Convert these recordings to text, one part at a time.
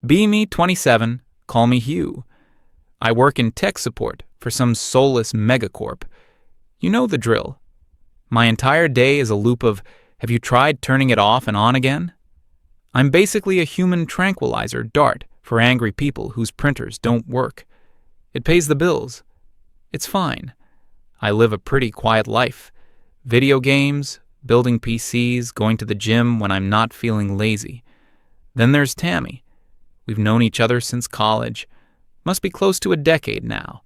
Be me 27, call me Hugh. I work in tech support for some soulless megacorp. You know the drill. My entire day is a loop of, have you tried turning it off and on again? I'm basically a human tranquilizer dart for angry people whose printers don't work. It pays the bills. It's fine. I live a pretty quiet life. Video games, building PCs, going to the gym when I'm not feeling lazy. Then there's Tammy. We've known each other since college. Must be close to a decade now.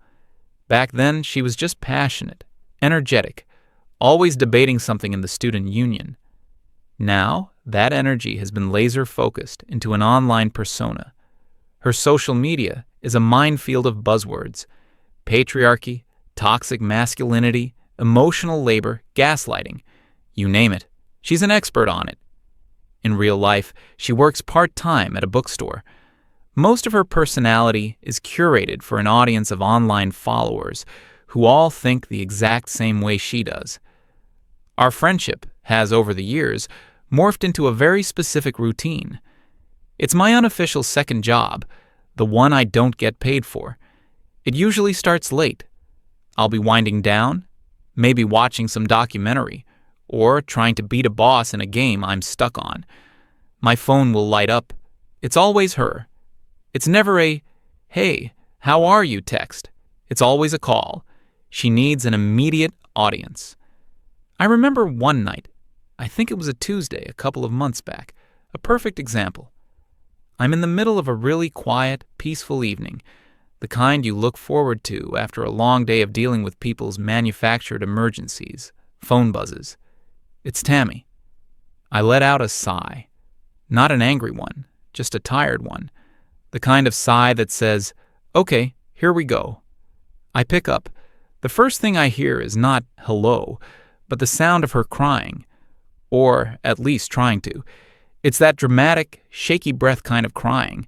Back then, she was just passionate, energetic, always debating something in the student union. Now, that energy has been laser-focused into an online persona. Her social media is a minefield of buzzwords: patriarchy, toxic masculinity, emotional labor, gaslighting. You name it, she's an expert on it. In real life, she works part-time at a bookstore. Most of her personality is curated for an audience of online followers who all think the exact same way she does. Our friendship has, over the years, morphed into a very specific routine. It's my unofficial second job, the one I don't get paid for. It usually starts late. I'll be winding down, maybe watching some documentary, or trying to beat a boss in a game I'm stuck on. My phone will light up. It's always her. It's never a, "Hey, how are you?" text. It's always a call. She needs an immediate audience. I remember one night, I think it was a Tuesday a couple of months back, a perfect example. I'm in the middle of a really quiet, peaceful evening, the kind you look forward to after a long day of dealing with people's manufactured emergencies, phone buzzes. It's Tammy. I let out a sigh. Not an angry one, just a tired one. The kind of sigh that says, "Okay, here we go." I pick up. The first thing I hear is not hello, but the sound of her crying. Or at least trying to. It's that dramatic, shaky breath kind of crying.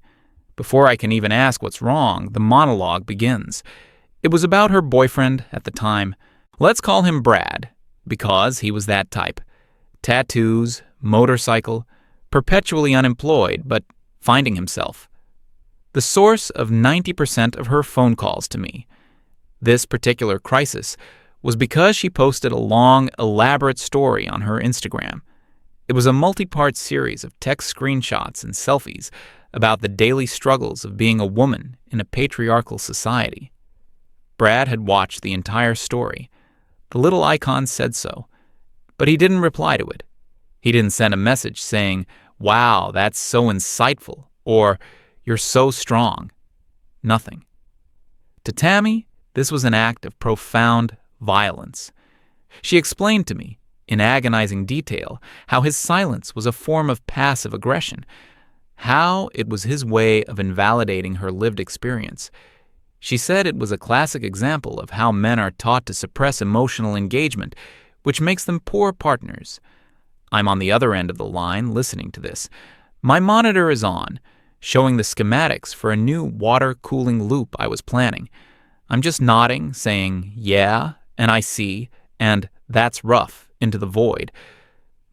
Before I can even ask what's wrong, the monologue begins. It was about her boyfriend at the time. Let's call him Brad, because he was that type. Tattoos, motorcycle, perpetually unemployed, but finding himself. The source of 90% of her phone calls to me. This particular crisis was because she posted a long, elaborate story on her Instagram. It was a multi-part series of text screenshots and selfies about the daily struggles of being a woman in a patriarchal society. Brad had watched the entire story. The little icon said so, but he didn't reply to it. He didn't send a message saying, "Wow, that's so insightful," or "You're so strong." Nothing. To Tammy, this was an act of profound violence. She explained to me, in agonizing detail, how his silence was a form of passive aggression, how it was his way of invalidating her lived experience. She said it was a classic example of how men are taught to suppress emotional engagement, which makes them poor partners. I'm on the other end of the line listening to this. My monitor is on, showing the schematics for a new water cooling loop I was planning. I'm just nodding, saying, "Yeah," and "I see," and "That's rough," into the void.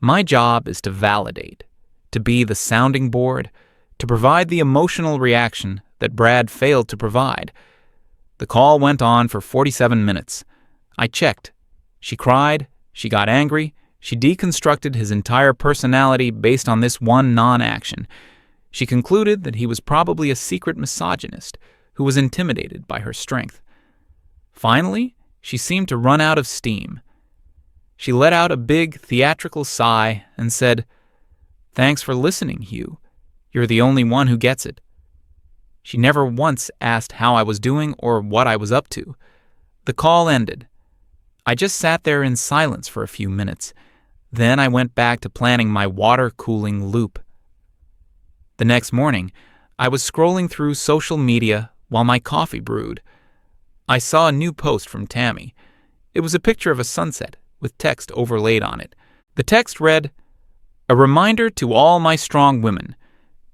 My job is to validate, to be the sounding board, to provide the emotional reaction that Brad failed to provide. The call went on for 47 minutes. I checked. She cried, she got angry, she deconstructed his entire personality based on this one non-action. She concluded that he was probably a secret misogynist who was intimidated by her strength. Finally, she seemed to run out of steam. She let out a big, theatrical sigh and said, "Thanks for listening, Hugh. You're the only one who gets it." She never once asked how I was doing or what I was up to. The call ended. I just sat there in silence for a few minutes. Then I went back to planning my water-cooling loop. The next morning, I was scrolling through social media while my coffee brewed. I saw a new post from Tammy. It was a picture of a sunset with text overlaid on it. The text read, "A reminder to all my strong women.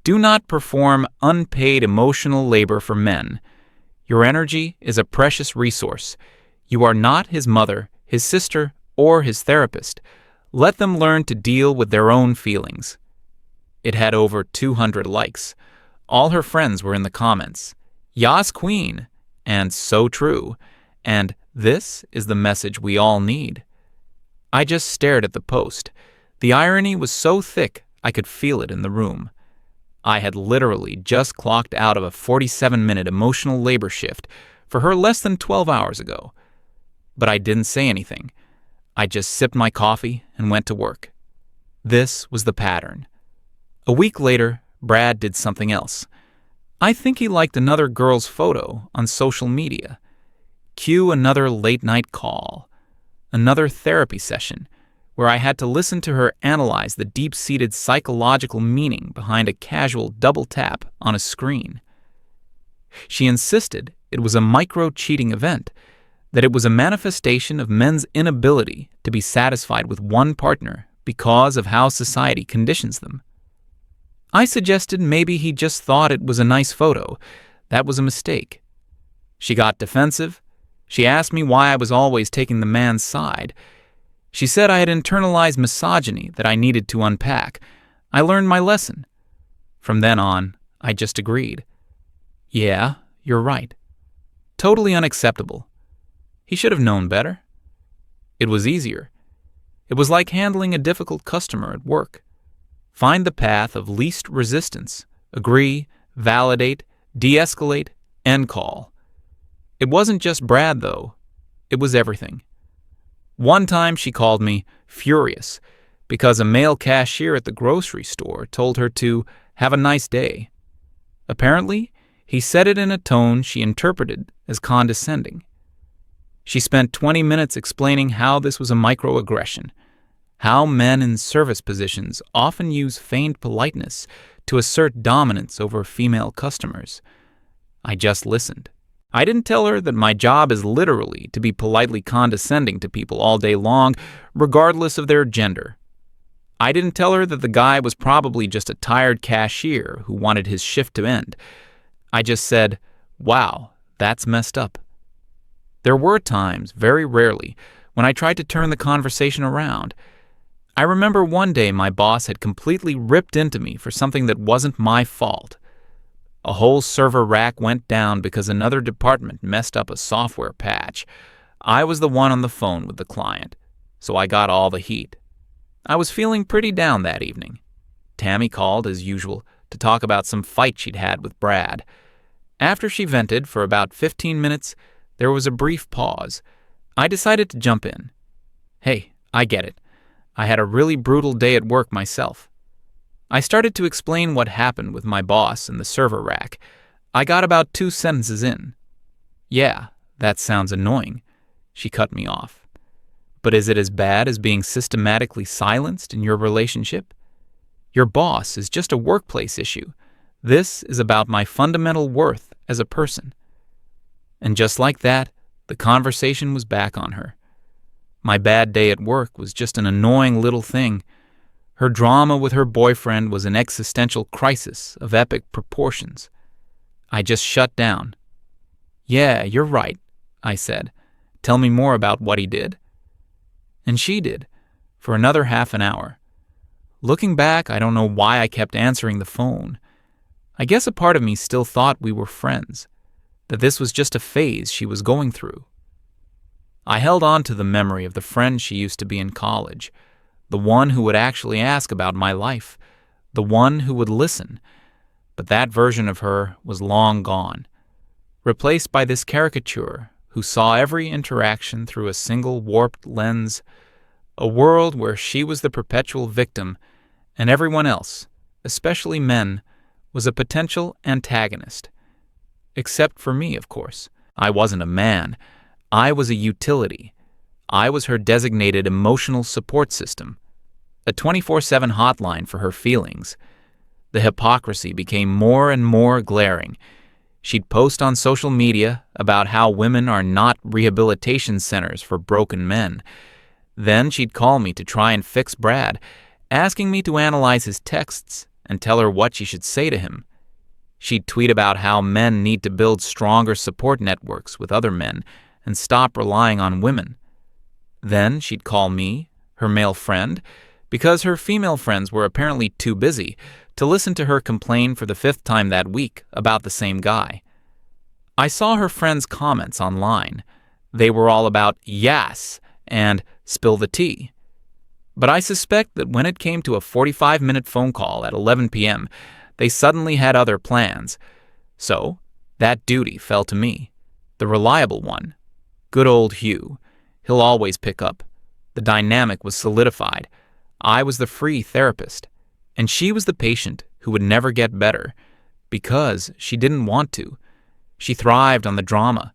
Do not perform unpaid emotional labor for men. Your energy is a precious resource. You are not his mother, his sister, or his therapist. Let them learn to deal with their own feelings." It had over 200 likes. All her friends were in the comments. Yas queen, and so true, and this is the message we all need. I just stared at the post. The irony was so thick I could feel it in the room. I had literally just clocked out of a 47-minute emotional labor shift for her less than 12 hours ago. But I didn't say anything. I just sipped my coffee and went to work. This was the pattern. A week later, Brad did something else. I think he liked another girl's photo on social media. Cue another late-night call. Another therapy session where I had to listen to her analyze the deep-seated psychological meaning behind a casual double tap on a screen. She insisted it was a micro-cheating event, that it was a manifestation of men's inability to be satisfied with one partner because of how society conditions them. I suggested maybe he just thought it was a nice photo. That was a mistake. She got defensive. She asked me why I was always taking the man's side. She said I had internalized misogyny that I needed to unpack. I learned my lesson. From then on, I just agreed. Yeah, you're right. Totally unacceptable. He should have known better. It was easier. It was like handling a difficult customer at work. Find the path of least resistance. Agree, validate, de-escalate, end call. It wasn't just Brad, though. It was everything. One time she called me furious because a male cashier at the grocery store told her to have a nice day. Apparently, he said it in a tone she interpreted as condescending. She spent 20 minutes explaining how this was a microaggression, how men in service positions often use feigned politeness to assert dominance over female customers. I just listened. I didn't tell her that my job is literally to be politely condescending to people all day long, regardless of their gender. I didn't tell her that the guy was probably just a tired cashier who wanted his shift to end. I just said, wow, that's messed up. There were times, very rarely, when I tried to turn the conversation around. I remember one day my boss had completely ripped into me for something that wasn't my fault. A whole server rack went down because another department messed up a software patch. I was the one on the phone with the client, so I got all the heat. I was feeling pretty down that evening. Tammy called, as usual, to talk about some fight she'd had with Brad. After she vented for about 15 minutes, there was a brief pause. I decided to jump in. Hey, I get it. I had a really brutal day at work myself. I started to explain what happened with my boss and the server rack. I got about 2 sentences in. Yeah, that sounds annoying. She cut me off. But is it as bad as being systematically silenced in your relationship? Your boss is just a workplace issue. This is about my fundamental worth as a person. And just like that, the conversation was back on her. My bad day at work was just an annoying little thing. Her drama with her boyfriend was an existential crisis of epic proportions. I just shut down. Yeah, you're right, I said. Tell me more about what he did. And she did, for another half an hour. Looking back, I don't know why I kept answering the phone. I guess a part of me still thought we were friends, that this was just a phase she was going through. I held on to the memory of the friend she used to be in college, the one who would actually ask about my life, the one who would listen. But that version of her was long gone, replaced by this caricature who saw every interaction through a single warped lens, a world where she was the perpetual victim and everyone else, especially men, was a potential antagonist. Except for me, of course. I wasn't a man. I was a utility. I was her designated emotional support system, a 24/7 hotline for her feelings. The hypocrisy became more and more glaring. She'd post on social media about how women are not rehabilitation centers for broken men. Then she'd call me to try and fix Brad, asking me to analyze his texts and tell her what she should say to him. She'd tweet about how men need to build stronger support networks with other men and stop relying on women. Then she'd call me, her male friend, because her female friends were apparently too busy, to listen to her complain for the fifth time that week about the same guy. I saw her friends' comments online. They were all about "yes" and "spill the tea." But I suspect that when it came to a 45-minute phone call at 11 p.m., they suddenly had other plans. So, that duty fell to me, the reliable one. Good old Hugh. He'll always pick up. The dynamic was solidified. I was the free therapist, and she was the patient who would never get better, because she didn't want to. She thrived on the drama.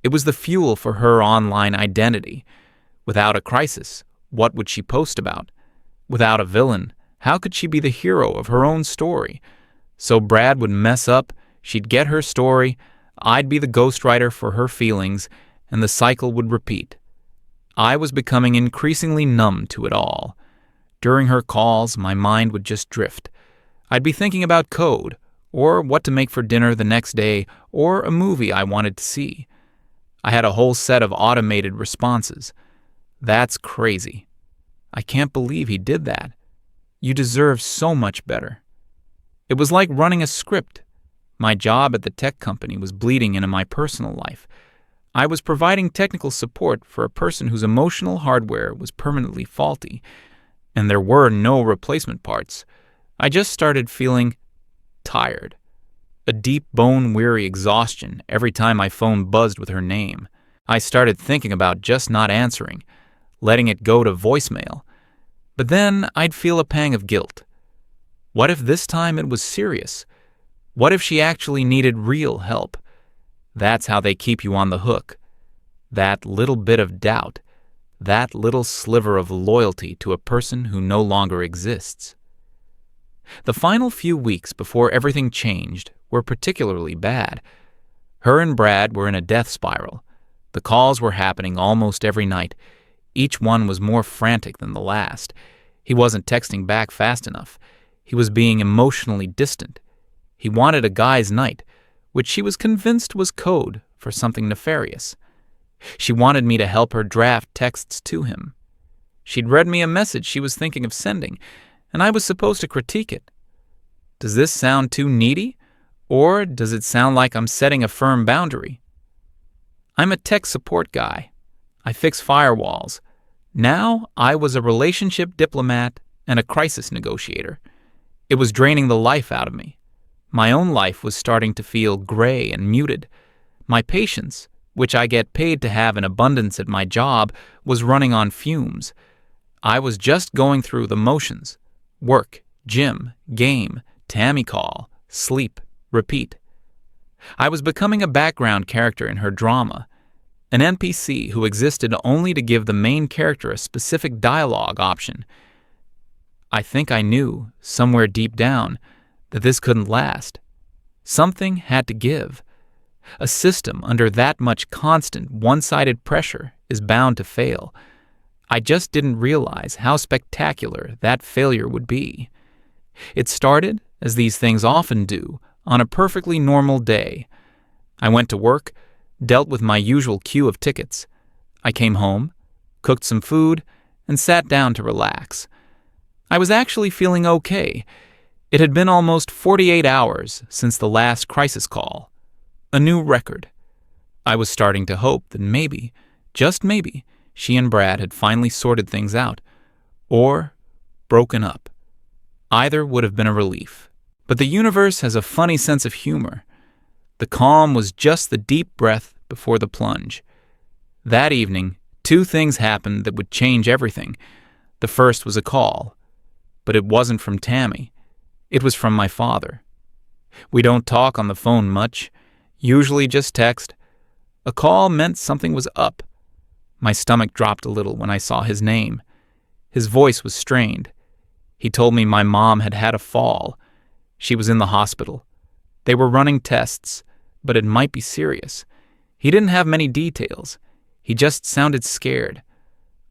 It was the fuel for her online identity. Without a crisis, what would she post about? Without a villain, how could she be the hero of her own story? So Brad would mess up, she'd get her story, I'd be the ghostwriter for her feelings, and the cycle would repeat. I was becoming increasingly numb to it all. During her calls, my mind would just drift. I'd be thinking about code, or what to make for dinner the next day, or a movie I wanted to see. I had a whole set of automated responses. "That's crazy. I can't believe he did that. You deserve so much better." It was like running a script. My job at the tech company was bleeding into my personal life. I was providing technical support for a person whose emotional hardware was permanently faulty, and there were no replacement parts. I just started feeling tired. A deep bone-weary exhaustion every time my phone buzzed with her name. I started thinking about just not answering, letting it go to voicemail. But then I'd feel a pang of guilt. What if this time it was serious? What if she actually needed real help? That's how they keep you on the hook. That little bit of doubt, that little sliver of loyalty to a person who no longer exists. The final few weeks before everything changed were particularly bad. Her and Brad were in a death spiral. The calls were happening almost every night. Each one was more frantic than the last. He wasn't texting back fast enough. He was being emotionally distant. He wanted a guy's night, which she was convinced was code for something nefarious. She wanted me to help her draft texts to him. She'd read me a message she was thinking of sending, and I was supposed to critique it. Does this sound too needy? Or does it sound like I'm setting a firm boundary? I'm a tech support guy. I fix firewalls. Now I was a relationship diplomat and a crisis negotiator. It was draining the life out of me. My own life was starting to feel gray and muted. My patience, which I get paid to have in abundance at my job, was running on fumes. I was just going through the motions. Work, gym, game, Tammy call, sleep, repeat. I was becoming a background character in her drama, an NPC who existed only to give the main character a specific dialogue option. I think I knew, somewhere deep down, that this couldn't last. Something had to give. A system under that much constant, one-sided pressure is bound to fail. I just didn't realize how spectacular that failure would be. It started, as these things often do, on a perfectly normal day. I went to work, dealt with my usual queue of tickets. I came home, cooked some food, and sat down to relax. I was actually feeling okay. It had been almost 48 hours since the last crisis call. A new record. I was starting to hope that maybe, just maybe, she and Brad had finally sorted things out. Or broken up. Either would have been a relief. But the universe has a funny sense of humor. The calm was just the deep breath before the plunge. That evening, two things happened that would change everything. The first was a call. But it wasn't from Tammy. It was from my father. We don't talk on the phone much, usually just text. A call meant something was up. My stomach dropped a little when I saw his name. His voice was strained. He told me my mom had had a fall. She was in the hospital. They were running tests, but it might be serious. He didn't have many details. He just sounded scared.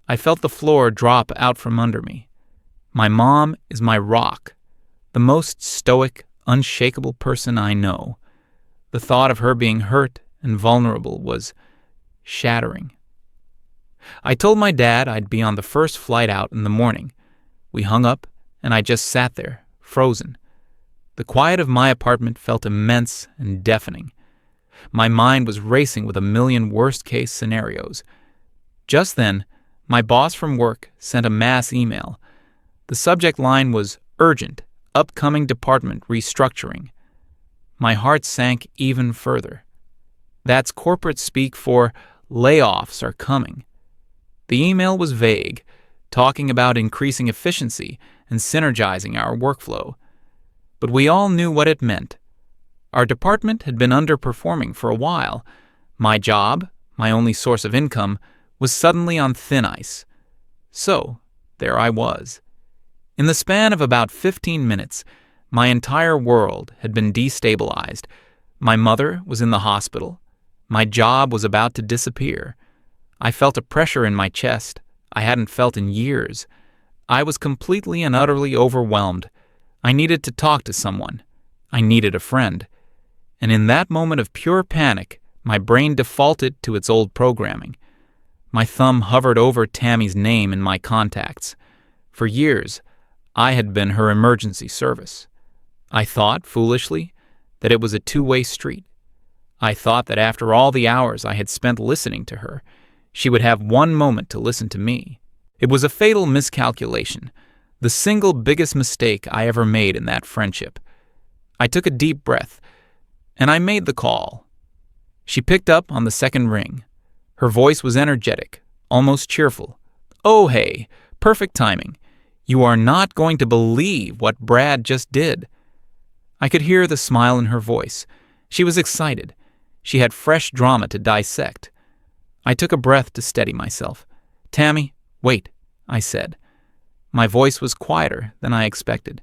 I felt the floor drop out from under me. My mom is my rock. The most stoic, unshakable person I know. The thought of her being hurt and vulnerable was shattering. I told my dad I'd be on the first flight out in the morning. We hung up, and I just sat there, frozen. The quiet of my apartment felt immense and deafening. My mind was racing with a million worst-case scenarios. Just then, my boss from work sent a mass email. The subject line was urgent, upcoming department restructuring. My heart sank even further. That's corporate speak for layoffs are coming. The email was vague, talking about increasing efficiency and synergizing our workflow. But we all knew what it meant. Our department had been underperforming for a while. My job, my only source of income, was suddenly on thin ice. So, there I was. In the span of about 15 minutes, my entire world had been destabilized. My mother was in the hospital. My job was about to disappear. I felt a pressure in my chest I hadn't felt in years. I was completely and utterly overwhelmed. I needed to talk to someone. I needed a friend. And in that moment of pure panic, my brain defaulted to its old programming. My thumb hovered over Tammy's name in my contacts. For years, I had been her emergency service. I thought, foolishly, that it was a two-way street. I thought that after all the hours I had spent listening to her, she would have one moment to listen to me. It was a fatal miscalculation, the single biggest mistake I ever made in that friendship. I took a deep breath, and I made the call. She picked up on the second ring. Her voice was energetic, almost cheerful. "Oh, hey, perfect timing. You are not going to believe what Brad just did." I could hear the smile in her voice. She was excited. She had fresh drama to dissect. I took a breath to steady myself. "Tammy, wait," I said. My voice was quieter than I expected.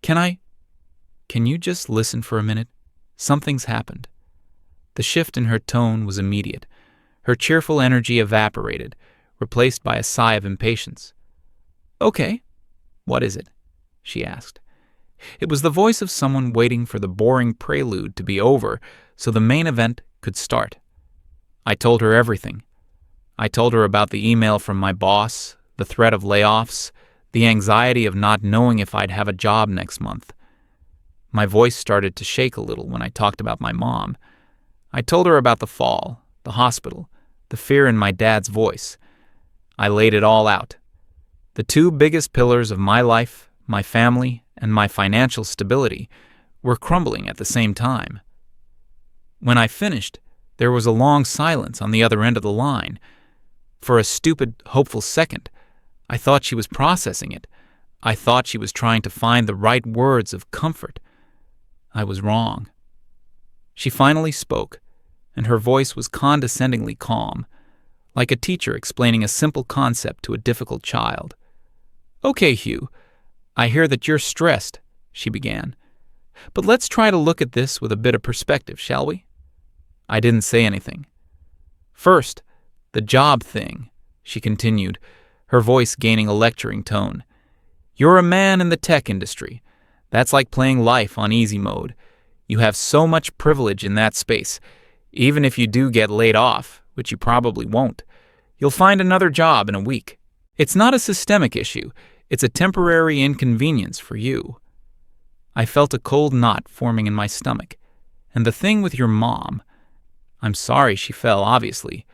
Can you just listen for a minute? Something's happened." The shift in her tone was immediate. Her cheerful energy evaporated, replaced by a sigh of impatience. "Okay, what is it?" she asked. It was the voice of someone waiting for the boring prelude to be over so the main event could start. I told her everything. I told her about the email from my boss, the threat of layoffs, the anxiety of not knowing if I'd have a job next month. My voice started to shake a little when I talked about my mom. I told her about the fall, the hospital, the fear in my dad's voice. I laid it all out. The two biggest pillars of my life, my family, and my financial stability, were crumbling at the same time. When I finished, there was a long silence on the other end of the line. For a stupid, hopeful second, I thought she was processing it. I thought she was trying to find the right words of comfort. I was wrong. She finally spoke, and her voice was condescendingly calm, like a teacher explaining a simple concept to a difficult child. "Okay, Hugh, I hear that you're stressed," she began. "But let's try to look at this with a bit of perspective, shall we?" I didn't say anything. "First, the job thing," she continued, her voice gaining a lecturing tone. "You're a man in the tech industry. That's like playing life on easy mode. You have so much privilege in that space. Even if you do get laid off, which you probably won't, you'll find another job in a week. It's not a systemic issue. It's a temporary inconvenience for you." I felt a cold knot forming in my stomach. And the thing with your mom, I'm sorry she fell, obviously,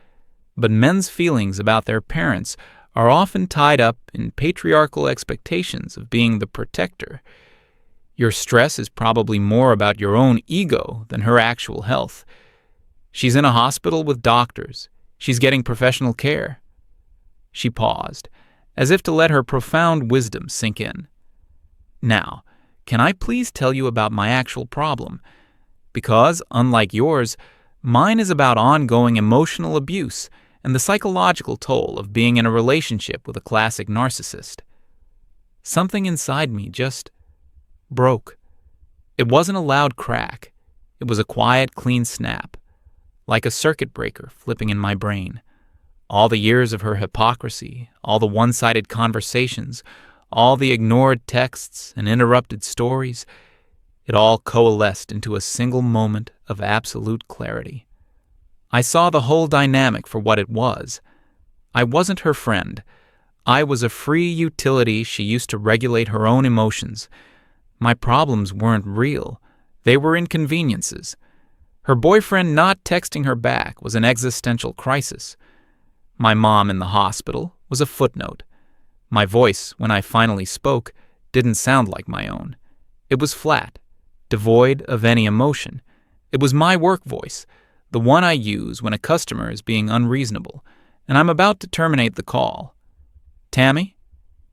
but men's feelings about their parents are often tied up in patriarchal expectations of being the protector. Your stress is probably more about your own ego than her actual health. She's in a hospital with doctors. She's getting professional care. She paused, as if to let her profound wisdom sink in. "Now, can I please tell you about my actual problem? Because, unlike yours, mine is about ongoing emotional abuse and the psychological toll of being in a relationship with a classic narcissist." Something inside me just broke. It wasn't a loud crack. It was a quiet, clean snap, like a circuit breaker flipping in my brain. All the years of her hypocrisy, all the one-sided conversations, all the ignored texts and interrupted stories, it all coalesced into a single moment of absolute clarity. I saw the whole dynamic for what it was. I wasn't her friend. I was a free utility she used to regulate her own emotions. My problems weren't real. They were inconveniences. Her boyfriend not texting her back was an existential crisis. My mom in the hospital was a footnote. My voice, when I finally spoke, didn't sound like my own. It was flat, devoid of any emotion. It was my work voice, the one I use when a customer is being unreasonable, and I'm about to terminate the call. "Tammy?"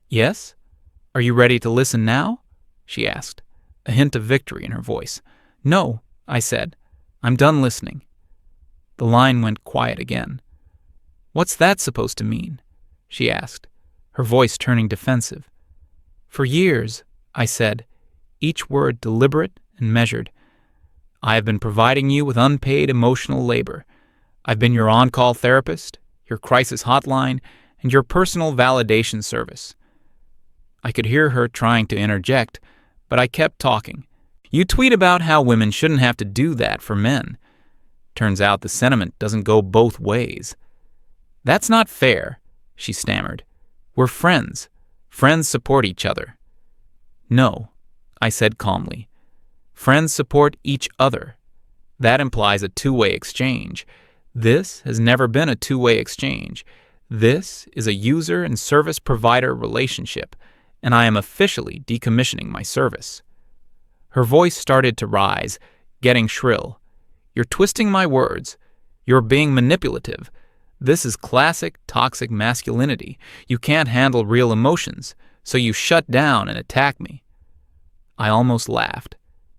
"Yes? Are you ready to listen now?" she asked, a hint of victory in her voice. "No," I said. "I'm done listening." The line went quiet again. "What's that supposed to mean?" she asked, her voice turning defensive. "For years," I said, each word deliberate and measured, "I have been providing you with unpaid emotional labor. I've been your on-call therapist, your crisis hotline, and your personal validation service." I could hear her trying to interject, but I kept talking. "You tweet about how women shouldn't have to do that for men. Turns out the sentiment doesn't go both ways." "That's not fair," she stammered. "We're friends. Friends support each other." "No," I said calmly. "Friends support each other. That implies a two-way exchange. This has never been a two-way exchange. This is a user and service provider relationship, and I am officially decommissioning my service." Her voice started to rise, getting shrill. "You're twisting my words. You're being manipulative. This is classic toxic masculinity. You can't handle real emotions, so you shut down and attack me." I almost laughed.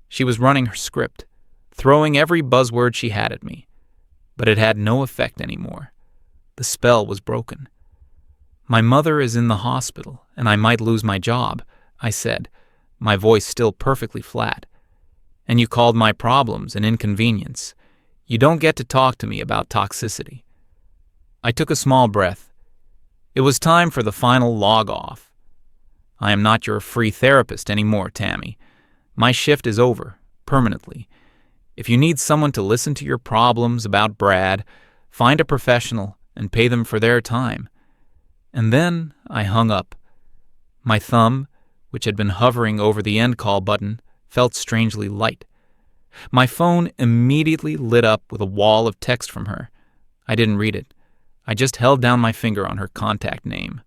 She was running her script, throwing every buzzword she had at me. But it had no effect anymore. The spell was broken. "My mother is in the hospital, and I might lose my job," I said, my voice still perfectly flat. "And you called my problems an inconvenience. You don't get to talk to me about toxicity." I took a small breath. It was time for the final log-off. "I am not your free therapist anymore, Tammy. My shift is over, permanently. If you need someone to listen to your problems about Brad, find a professional and pay them for their time." And then I hung up. My thumb, which had been hovering over the end call button, felt strangely light. My phone immediately lit up with a wall of text from her. I didn't read it. I just held down my finger on her contact name.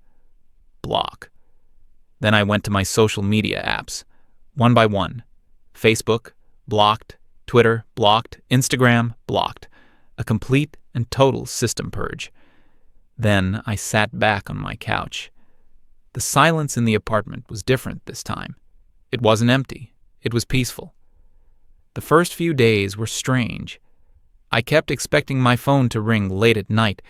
Block. Then I went to my social media apps, one by one. Facebook, blocked. Twitter, blocked. Instagram, blocked. A complete and total system purge. Then I sat back on my couch. The silence in the apartment was different this time. It wasn't empty. It was peaceful. The first few days were strange. I kept expecting my phone to ring late at night.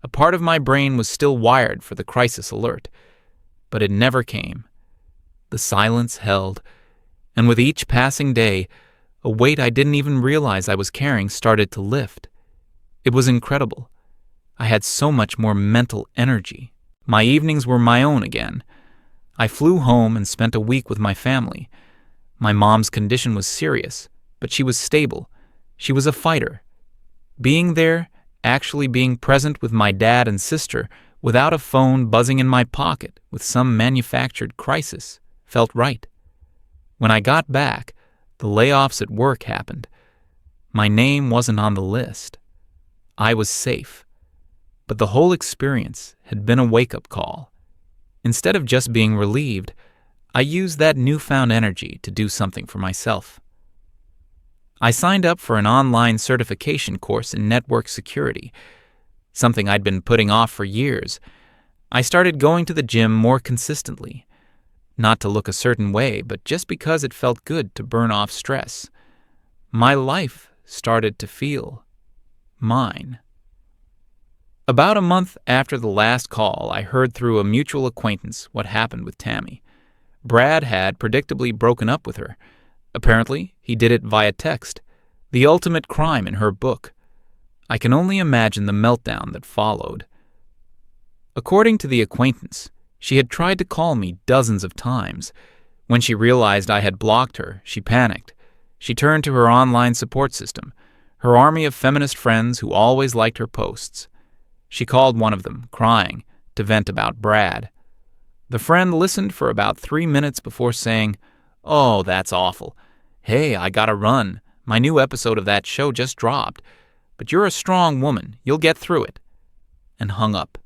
A part of my brain was still wired for the crisis alert, but it never came. The silence held, and with each passing day, a weight I didn't even realize I was carrying started to lift. It was incredible. I had so much more mental energy. My evenings were my own again. I flew home and spent a week with my family. My mom's condition was serious, but she was stable. She was a fighter. Being there, actually being present with my dad and sister, without a phone buzzing in my pocket with some manufactured crisis, felt right. When I got back, the layoffs at work happened. My name wasn't on the list. I was safe. But the whole experience had been a wake-up call. Instead of just being relieved, I used that newfound energy to do something for myself. I signed up for an online certification course in network security, something I'd been putting off for years. I started going to the gym more consistently, not to look a certain way, but just because it felt good to burn off stress. My life started to feel mine. About a month after the last call, I heard through a mutual acquaintance what happened with Tammy. Brad had predictably broken up with her. Apparently, he did it via text, the ultimate crime in her book. I can only imagine the meltdown that followed. According to the acquaintance, she had tried to call me dozens of times. When she realized I had blocked her, she panicked. She turned to her online support system, her army of feminist friends who always liked her posts. She called one of them, crying, to vent about Brad. The friend listened for about 3 minutes before saying, Oh, that's awful. Hey, I gotta run. My new episode of that show just dropped. But you're a strong woman. You'll get through it. And hung up.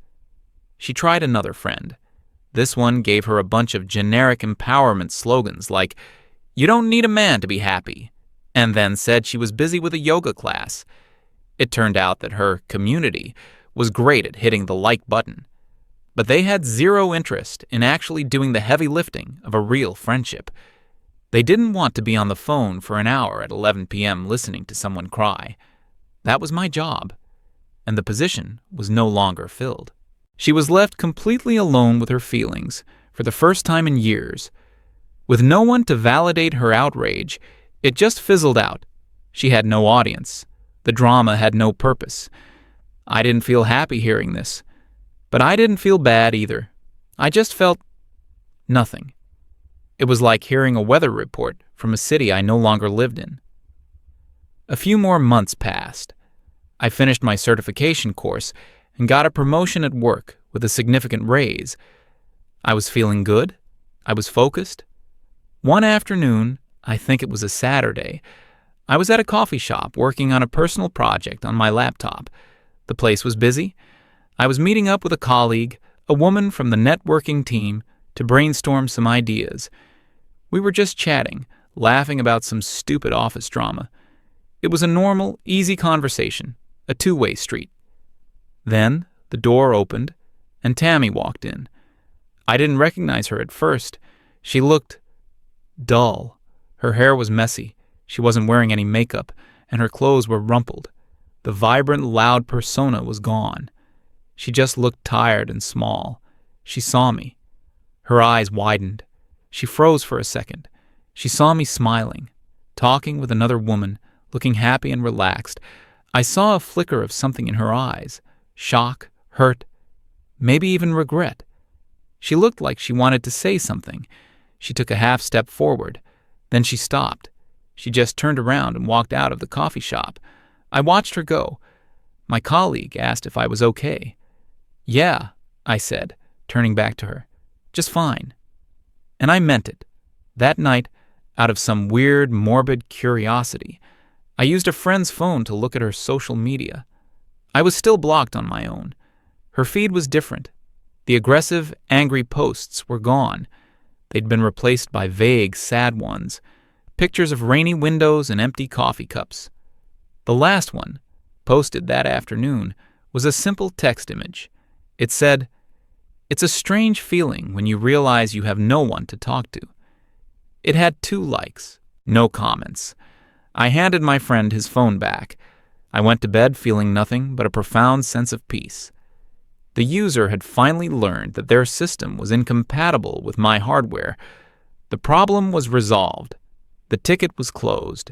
She tried another friend. This one gave her a bunch of generic empowerment slogans like, "You don't need a man to be happy," and then said she was busy with a yoga class. It turned out that her community was great at hitting the like button, but they had zero interest in actually doing the heavy lifting of a real friendship. They didn't want to be on the phone for an hour at 11 p.m. listening to someone cry. That was my job, and the position was no longer filled. She was left completely alone with her feelings for the first time in years. With no one to validate her outrage, it just fizzled out. She had no audience. The drama had no purpose. I didn't feel happy hearing this, but I didn't feel bad either. I just felt nothing. It was like hearing a weather report from a city I no longer lived in. A few more months passed. I finished my certification course and got a promotion at work with a significant raise. I was feeling good. I was focused. One afternoon, I think it was a Saturday, I was at a coffee shop working on a personal project on my laptop. The place was busy. I was meeting up with a colleague, a woman from the networking team, to brainstorm some ideas. We were just chatting, laughing about some stupid office drama. It was a normal, easy conversation, a two-way street. Then the door opened, and Tammy walked in. I didn't recognize her at first. She looked dull. Her hair was messy. She wasn't wearing any makeup, and her clothes were rumpled. The vibrant, loud persona was gone. She just looked tired and small. She saw me. Her eyes widened. She froze for a second. She saw me smiling, talking with another woman, looking happy and relaxed. I saw a flicker of something in her eyes. Shock, hurt, maybe even regret. She looked like she wanted to say something. She took a half step forward. Then she stopped. She just turned around and walked out of the coffee shop. I watched her go. My colleague asked if I was okay. "Yeah," I said, turning back to her. "Just fine." And I meant it. That night, out of some weird, morbid curiosity, I used a friend's phone to look at her social media. I was still blocked on my own. Her feed was different. The aggressive, angry posts were gone. They'd been replaced by vague, sad ones, pictures of rainy windows and empty coffee cups. The last one, posted that afternoon, was a simple text image. It said, "It's a strange feeling when you realize you have no one to talk to." It had 2 likes, no comments. I handed my friend his phone back. I went to bed feeling nothing but a profound sense of peace. The user had finally learned that their system was incompatible with my hardware. The problem was resolved. The ticket was closed.